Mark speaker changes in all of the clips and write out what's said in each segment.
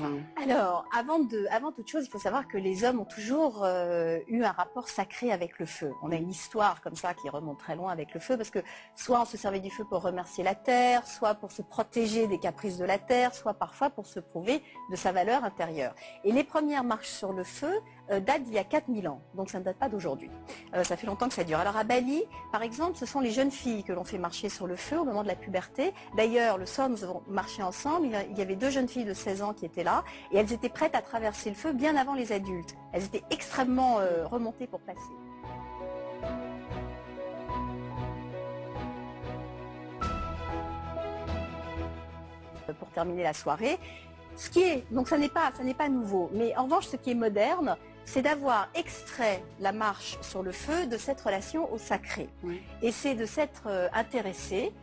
Speaker 1: vraiment?
Speaker 2: Alors, avant toute chose, il faut savoir que les hommes ont toujours eu un rapport sacré avec le feu. On a une histoire comme ça qui remonte très loin avec le feu, parce que soit on se servait du feu pour remercier la terre, soit pour se protéger des caprices de la terre, soit parfois pour se prouver de sa valeur intérieure. Et les premières marches sur le feu datent d'il y a 4000 ans, donc ça ne date pas d'aujourd'hui. Ça fait longtemps que ça dure. Alors à Bali, par exemple, ce sont les jeunes filles que l'on fait marcher sur le feu au moment de la puberté. D'ailleurs, le soir, nous avons marché ensemble. Il y avait 2 jeunes filles de 16 ans qui étaient là, et elles étaient prêtes à traverser le feu bien avant les adultes. Elles étaient extrêmement remontées pour passer. Pour terminer la soirée, donc ça n'est pas nouveau, mais en revanche ce qui est moderne, c'est d'avoir extrait la marche sur le feu de cette relation au sacré.
Speaker 1: Oui.
Speaker 2: Et c'est de s'être intéressé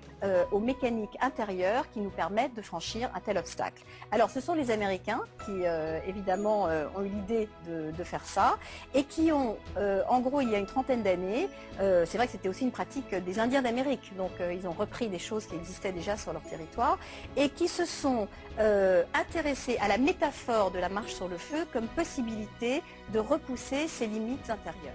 Speaker 2: aux mécaniques intérieures qui nous permettent de franchir un tel obstacle. Alors ce sont les Américains qui évidemment ont eu l'idée de faire ça, et qui ont, en gros il y a une trentaine d'années, c'est vrai que c'était aussi une pratique des Indiens d'Amérique, donc ils ont repris des choses qui existaient déjà sur leur territoire, et qui se sont intéressés à la métaphore de la marche sur le feu comme possibilité de repousser ses limites intérieures.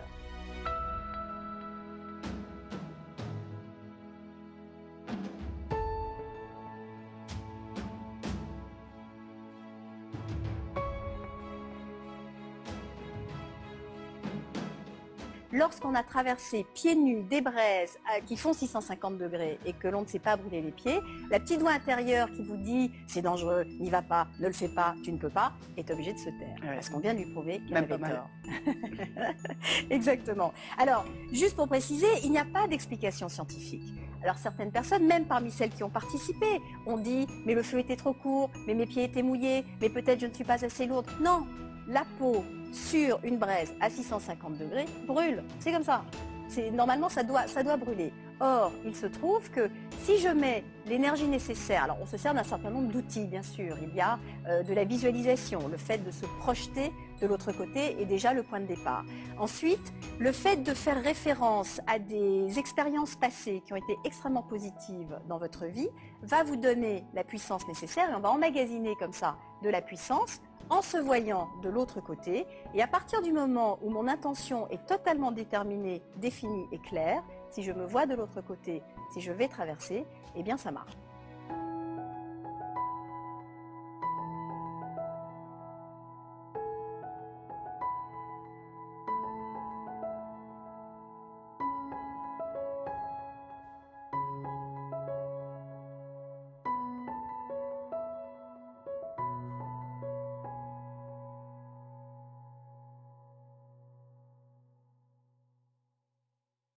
Speaker 2: Lorsqu'on a traversé pieds nus des braises qui font 650 degrés et que l'on ne s'est pas brûlé les pieds, la petite voix intérieure qui vous dit « c'est dangereux, n'y va pas, ne le fais pas, tu ne peux pas », est obligée de se taire. Ouais. Parce qu'on vient de lui prouver qu'elle avait tort. Exactement. Alors, juste pour préciser, il n'y a pas d'explication scientifique. Alors certaines personnes, même parmi celles qui ont participé, ont dit « mais le feu était trop court, mais mes pieds étaient mouillés, mais peut-être je ne suis pas assez lourde ». Non, la peau sur une braise à 650 degrés brûle. C'est comme ça. Normalement, ça doit brûler. Or, il se trouve que si je mets l'énergie nécessaire, alors on se sert d'un certain nombre d'outils, bien sûr. Il y a de la visualisation, le fait de se projeter de l'autre côté est déjà le point de départ. Ensuite, le fait de faire référence à des expériences passées qui ont été extrêmement positives dans votre vie va vous donner la puissance nécessaire, et on va emmagasiner comme ça de la puissance en se voyant de l'autre côté. Et à partir du moment où mon intention est totalement déterminée, définie et claire, si je me vois de l'autre côté, si je vais traverser, eh bien ça marche.